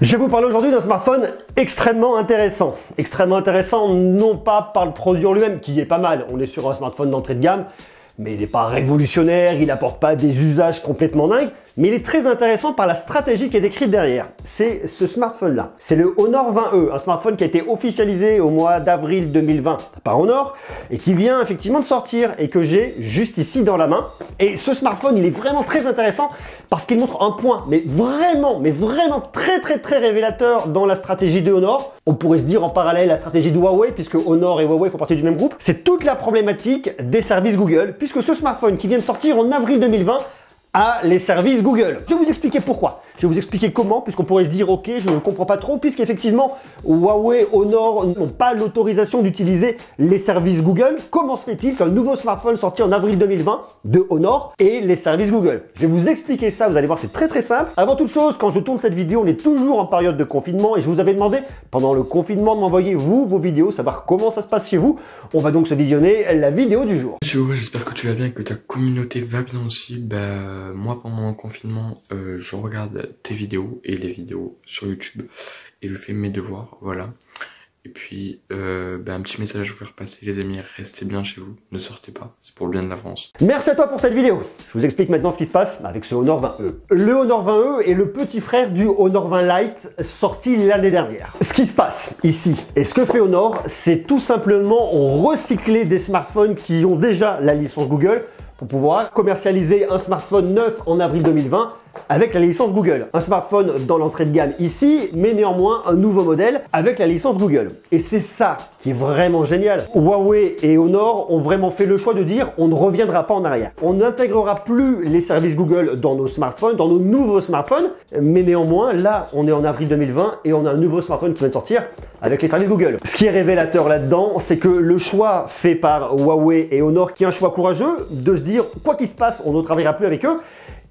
Je vais vous parler aujourd'hui d'un smartphone extrêmement intéressant. Extrêmement intéressant non pas par le produit en lui-même, qui est pas mal, on est sur un smartphone d'entrée de gamme, mais il n'est pas révolutionnaire, il n'apporte pas des usages complètement dingues, mais il est très intéressant par la stratégie qui est décrite derrière. C'est ce smartphone-là. C'est le Honor 20E, un smartphone qui a été officialisé au mois d'avril 2020 par Honor et qui vient effectivement de sortir et que j'ai juste ici dans la main. Et ce smartphone, il est vraiment très intéressant parce qu'il montre un point, mais vraiment très révélateur dans la stratégie de Honor. On pourrait se dire en parallèle la stratégie de Huawei, puisque Honor et Huawei font partie du même groupe. C'est toute la problématique des services Google, puisque ce smartphone qui vient de sortir en avril 2020 a les services Google. Je vais vous expliquer pourquoi. Je vais vous expliquer comment, puisqu'on pourrait se dire ok, je ne comprends pas trop, puisqu'effectivement Huawei, Honor n'ont pas l'autorisation d'utiliser les services Google. Comment se fait-il qu'un nouveau smartphone sorti en avril 2020 de Honor ait les services Google? Je vais vous expliquer ça, vous allez voir, c'est très simple. Avant toute chose, quand je tourne cette vidéo, on est toujours en période de confinement et je vous avais demandé pendant le confinement de m'envoyer vos vidéos, savoir comment ça se passe chez vous. On va donc se visionner la vidéo du jour. Monsieur, j'espère que tu vas bien et que ta communauté va bien aussi. Moi pendant le confinement, je regarde tes vidéos et les vidéos sur YouTube et je fais mes devoirs, voilà. Et puis un petit message à vous faire passer, les amis, restez bien chez vous, ne sortez pas, c'est pour le bien de la France. Merci à toi pour cette vidéo. Je vous explique maintenant ce qui se passe avec ce Honor 20E. Le Honor 20E est le petit frère du Honor 20 Lite sorti l'année dernière. Ce qui se passe ici et ce que fait Honor, c'est tout simplement recycler des smartphones qui ont déjà la licence Google pour pouvoir commercialiser un smartphone neuf en avril 2020 avec la licence Google. Un smartphone dans l'entrée de gamme ici, mais néanmoins un nouveau modèle avec la licence Google. Et c'est ça qui est vraiment génial. Huawei et Honor ont vraiment fait le choix de dire on ne reviendra pas en arrière. On n'intégrera plus les services Google dans nos smartphones, dans nos nouveaux smartphones, mais néanmoins, là, on est en avril 2020 et on a un nouveau smartphone qui vient de sortir avec les services Google. Ce qui est révélateur là-dedans, c'est que le choix fait par Huawei et Honor, qui est un choix courageux, de se dire quoi qu'il se passe, on ne travaillera plus avec eux.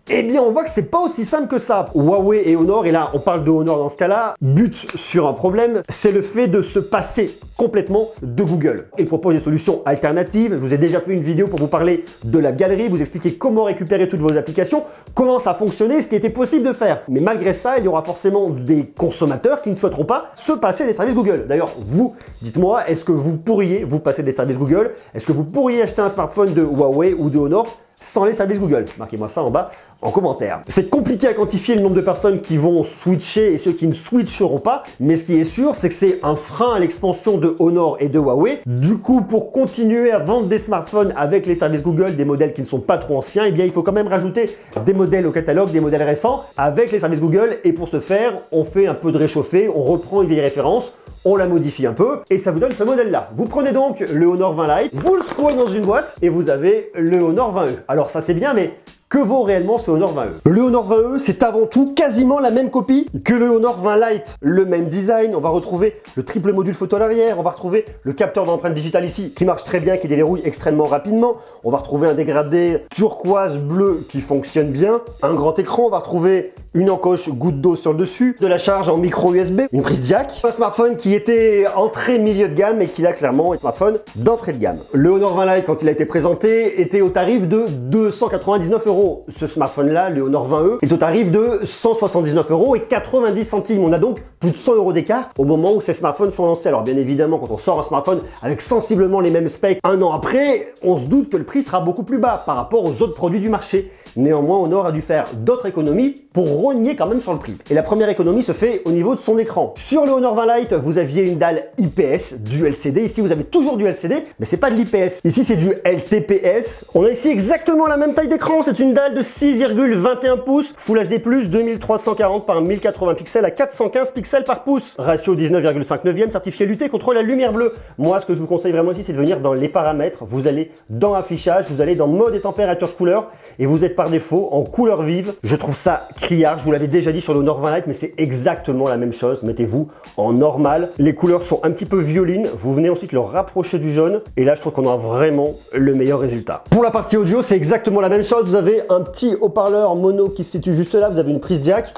Eh bien, on voit que c'est pas aussi simple que ça. Huawei et Honor, et là, on parle de Honor dans ce cas-là, butent sur un problème, c'est le fait de se passer complètement de Google. Ils proposent des solutions alternatives. Je vous ai déjà fait une vidéo pour vous parler de la galerie, vous expliquer comment récupérer toutes vos applications, comment ça fonctionnait, ce qui était possible de faire. Mais malgré ça, il y aura forcément des consommateurs qui ne souhaiteront pas se passer des services Google. D'ailleurs, vous, dites-moi, est-ce que vous pourriez vous passer des services Google? Est-ce que vous pourriez acheter un smartphone de Huawei ou de Honor sans les services Google? Marquez-moi ça en bas en commentaire. C'est compliqué à quantifier le nombre de personnes qui vont switcher et ceux qui ne switcheront pas, mais ce qui est sûr, c'est que c'est un frein à l'expansion de Honor et de Huawei. Du coup, pour continuer à vendre des smartphones avec les services Google, des modèles qui ne sont pas trop anciens, eh bien, il faut quand même rajouter des modèles au catalogue, des modèles récents avec les services Google. Et pour ce faire, on fait un peu de réchauffé, on reprend une vieille référence, on la modifie un peu et ça vous donne ce modèle-là. Vous prenez donc le Honor 20 Lite, vous le secouez dans une boîte et vous avez le Honor 20E. Alors ça c'est bien, mais que vaut réellement ce Honor 20E? Le Honor 20E, c'est avant tout quasiment la même copie que le Honor 20 Lite. Le même design, on va retrouver le triple module photo à l'arrière, on va retrouver le capteur d'empreinte digitale ici qui marche très bien, qui déverrouille extrêmement rapidement. On va retrouver un dégradé turquoise bleu qui fonctionne bien, un grand écran, on va retrouver une encoche goutte d'eau sur le dessus, de la charge en micro USB, une prise jack, un smartphone qui était entrée milieu de gamme et qui là clairement est un smartphone d'entrée de gamme. Le Honor 20 Lite, quand il a été présenté, était au tarif de 299 €. Ce smartphone-là, le Honor 20E, est au tarif de 179 € et 90 centimes. On a donc plus de 100 € d'écart au moment où ces smartphones sont lancés. Alors bien évidemment, quand on sort un smartphone avec sensiblement les mêmes specs un an après, on se doute que le prix sera beaucoup plus bas par rapport aux autres produits du marché. Néanmoins, Honor a dû faire d'autres économies pour rogner quand même sur le prix. Et la première économie se fait au niveau de son écran. Sur le Honor 20 Lite, vous aviez une dalle IPS, du LCD. Ici, vous avez toujours du LCD, mais c'est pas de l'IPS. Ici, c'est du LTPS. On a ici exactement la même taille d'écran. C'est une dalle de 6,21 pouces, Full HD+, 2340 par 1080 pixels à 415 pixels par pouce. Ratio 19,5/9, certifié lutter contre la lumière bleue. Moi, ce que je vous conseille vraiment ici, c'est de venir dans les paramètres. Vous allez dans affichage, vous allez dans mode et température de couleur, et vous êtes par défaut en couleur vive. Je trouve ça criard, je vous l'avais déjà dit sur le Honor 20 Lite, mais c'est exactement la même chose. Mettez-vous en normal. Les couleurs sont un petit peu violines. Vous venez ensuite le rapprocher du jaune. Et là, je trouve qu'on a vraiment le meilleur résultat. Pour la partie audio, c'est exactement la même chose. Vous avez un petit haut-parleur mono qui se situe juste là. Vous avez une prise jack.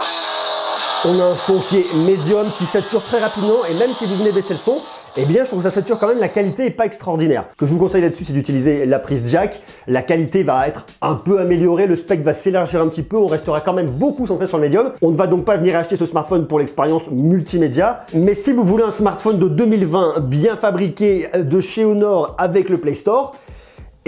On a un son qui est médium, qui sature très rapidement, et même si vous venez baisser le son, eh bien je trouve que ça sature quand même, la qualité n'est pas extraordinaire. Ce que je vous conseille là-dessus, c'est d'utiliser la prise jack. La qualité va être un peu améliorée, le spectre va s'élargir un petit peu, on restera quand même beaucoup centré sur le médium. On ne va donc pas venir acheter ce smartphone pour l'expérience multimédia, mais si vous voulez un smartphone de 2020 bien fabriqué de chez Honor avec le Play Store,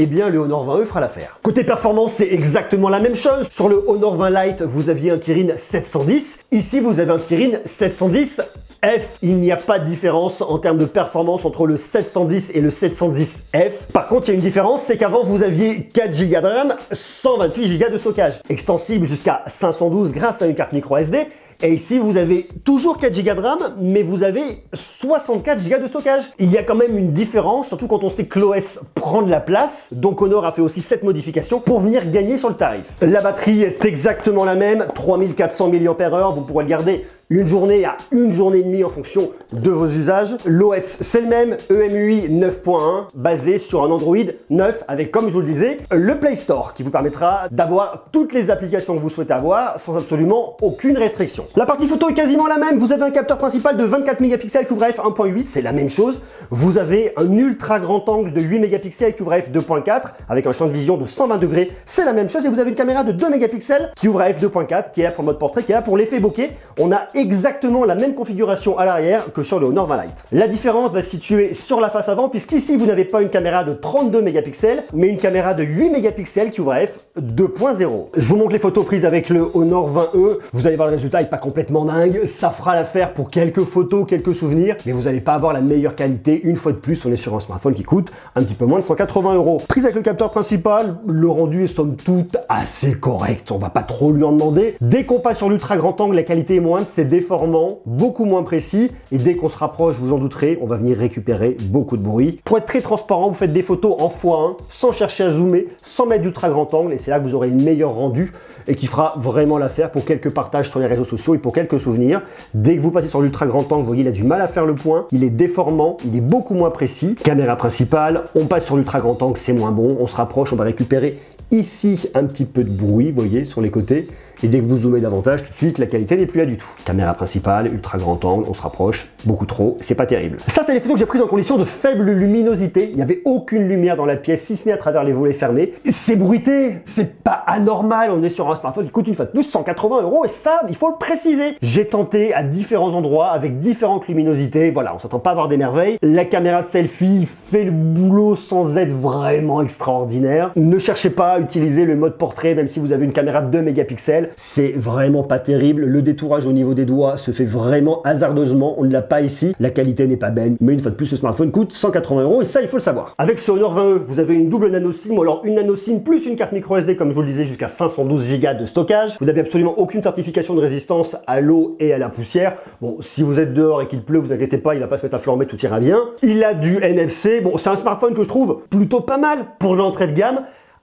eh bien le Honor 20E fera l'affaire. Côté performance, c'est exactement la même chose. Sur le Honor 20 Lite, vous aviez un Kirin 710. Ici, vous avez un Kirin 710F. Il n'y a pas de différence en termes de performance entre le 710 et le 710F. Par contre, il y a une différence, c'est qu'avant, vous aviez 4 Go de RAM, 128 Go de stockage, extensible jusqu'à 512 grâce à une carte micro SD. Et ici, vous avez toujours 4 Go de RAM, mais vous avez 64 Go de stockage. Il y a quand même une différence, surtout quand on sait que l'OS prend de la place. Donc Honor a fait aussi cette modification pour venir gagner sur le tarif. La batterie est exactement la même, 3400 mAh. Vous pourrez le garder une journée à une journée et demie en fonction de vos usages. L'OS, c'est le même, EMUI 9.1, basé sur un Android 9 avec, comme je vous le disais, le Play Store qui vous permettra d'avoir toutes les applications que vous souhaitez avoir sans absolument aucune restriction. La partie photo est quasiment la même. Vous avez un capteur principal de 24 mégapixels qui ouvre à f 1.8, c'est la même chose. Vous avez un ultra grand angle de 8 mégapixels qui ouvre à f 2.4 avec un champ de vision de 120 degrés, c'est la même chose. Et vous avez une caméra de 2 mégapixels qui ouvre à f 2.4 qui est là pour le mode portrait, qui est là pour l'effet bokeh. On a exactement la même configuration à l'arrière que sur le Honor 20 Lite. La différence va se situer sur la face avant, puisqu'ici vous n'avez pas une caméra de 32 mégapixels, mais une caméra de 8 mégapixels qui ouvre à f 2.0. Je vous montre les photos prises avec le Honor 20E. Vous allez voir, le résultat n'est pas complètement dingue. Ça fera l'affaire pour quelques photos, quelques souvenirs, mais vous n'allez pas avoir la meilleure qualité. Une fois de plus, on est sur un smartphone qui coûte un petit peu moins de 180 €. Prise avec le capteur principal, le rendu est somme toute assez correct. On va pas trop lui en demander. Dès qu'on passe sur l'ultra grand angle, la qualité est moindre, c'est déformant, beaucoup moins précis, et dès qu'on se rapproche, vous en douterez, on va venir récupérer beaucoup de bruit. Pour être très transparent, vous faites des photos en x1 sans chercher à zoomer, sans mettre d'ultra grand angle, et c'est là que vous aurez le meilleur rendu et qui fera vraiment l'affaire pour quelques partages sur les réseaux sociaux et pour quelques souvenirs. Dès que vous passez sur l'ultra grand angle, vous voyez, il a du mal à faire le point, il est déformant, il est beaucoup moins précis. Caméra principale, on passe sur l'ultra grand angle, c'est moins bon, on se rapproche, on va récupérer ici un petit peu de bruit, vous voyez, sur les côtés. Et dès que vous zoomez davantage, tout de suite, la qualité n'est plus là du tout. Caméra principale, ultra grand angle, on se rapproche, beaucoup trop, c'est pas terrible. Ça, c'est les photos que j'ai prises en conditions de faible luminosité. Il n'y avait aucune lumière dans la pièce, si ce n'est à travers les volets fermés. C'est bruité, c'est pas anormal, on est sur un smartphone qui coûte une fois de plus 180 €, et ça, il faut le préciser. J'ai tenté à différents endroits, avec différentes luminosités, voilà, on s'attend pas à avoir des merveilles. La caméra de selfie fait le boulot sans être vraiment extraordinaire. Ne cherchez pas à utiliser le mode portrait, même si vous avez une caméra de 2 mégapixels. C'est vraiment pas terrible. Le détourage au niveau des doigts se fait vraiment hasardeusement. On ne l'a pas ici. La qualité n'est pas belle. Mais une fois de plus, ce smartphone coûte 180 € et ça, il faut le savoir. Avec ce Honor 20E, vous avez une double nano SIM, ou alors une nano SIM plus une carte micro SD, comme je vous le disais, jusqu'à 512 Go de stockage. Vous n'avez absolument aucune certification de résistance à l'eau et à la poussière. Bon, si vous êtes dehors et qu'il pleut, vous inquiétez pas, il va pas se mettre à flamber, tout ira bien. Il a du NFC. Bon, c'est un smartphone que je trouve plutôt pas mal pour l'entrée de gamme.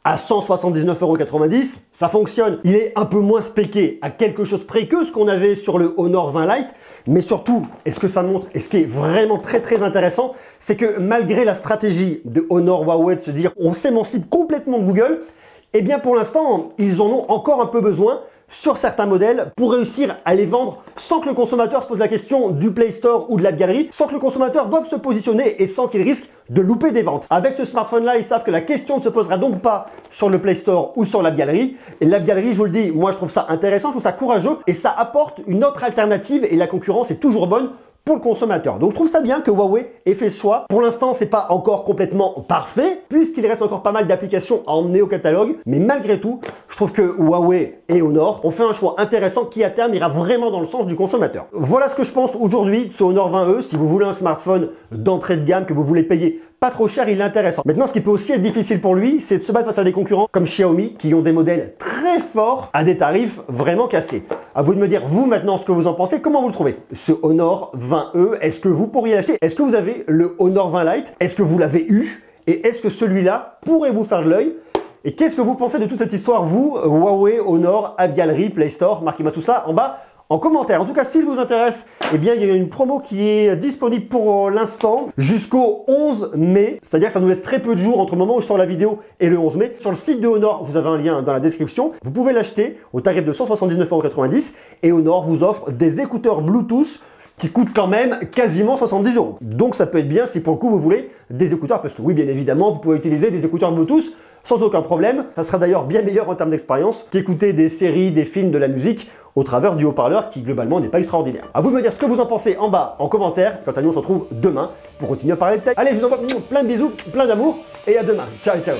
À 179,90 €, ça fonctionne. Il est un peu moins spéqué à quelque chose près que ce qu'on avait sur le Honor 20 Lite. Mais surtout, et ce que ça montre, et ce qui est vraiment très intéressant, c'est que malgré la stratégie de Honor Huawei de se dire on s'émancipe complètement de Google, eh bien pour l'instant, ils en ont encore un peu besoin sur certains modèles pour réussir à les vendre sans que le consommateur se pose la question du Play Store ou de l'App Gallery, sans que le consommateur doive se positionner et sans qu'il risque de louper des ventes. Avec ce smartphone-là, ils savent que la question ne se posera donc pas sur le Play Store ou sur l'App Gallery. Et l'App Gallery, je vous le dis, moi je trouve ça intéressant, je trouve ça courageux et ça apporte une autre alternative et la concurrence est toujours bonne pour le consommateur. Donc je trouve ça bien que Huawei ait fait ce choix. Pour l'instant, c'est pas encore complètement parfait, puisqu'il reste encore pas mal d'applications à emmener au catalogue, mais malgré tout, je trouve que Huawei et Honor ont fait un choix intéressant qui à terme ira vraiment dans le sens du consommateur. Voilà ce que je pense aujourd'hui de ce Honor 20E. Si vous voulez un smartphone d'entrée de gamme que vous voulez payer pas trop cher, il est intéressant. Maintenant, ce qui peut aussi être difficile pour lui, c'est de se battre face à des concurrents comme Xiaomi qui ont des modèles très forts à des tarifs vraiment cassés. À vous de me dire, vous maintenant, ce que vous en pensez, comment vous le trouvez? Ce Honor 20E, est-ce que vous pourriez l'acheter? Est-ce que vous avez le Honor 20 Lite? Est-ce que vous l'avez eu? Et est-ce que celui-là pourrait vous faire de l'œil? Et qu'est-ce que vous pensez de toute cette histoire, vous, Huawei, Honor, App Gallery, Play Store? Marquez-moi tout ça en bas en commentaire. En tout cas, s'il vous intéresse, eh bien, il y a une promo qui est disponible pour l'instant jusqu'au 11 mai. C'est-à-dire que ça nous laisse très peu de jours entre le moment où je sors la vidéo et le 11 mai. Sur le site de Honor, vous avez un lien dans la description. Vous pouvez l'acheter au tarif de 179,90 € et Honor vous offre des écouteurs Bluetooth qui coûtent quand même quasiment 70 €. Donc ça peut être bien si pour le coup vous voulez des écouteurs, parce que oui, bien évidemment, vous pouvez utiliser des écouteurs Bluetooth sans aucun problème. Ça sera d'ailleurs bien meilleur en termes d'expérience qu'écouter des séries, des films, de la musique au travers du haut-parleur qui globalement n'est pas extraordinaire. À vous de me dire ce que vous en pensez en bas en commentaire. Quant à nous, on se retrouve demain pour continuer à parler de tech. Allez, je vous envoie plein de bisous, plein d'amour et à demain. Ciao, ciao.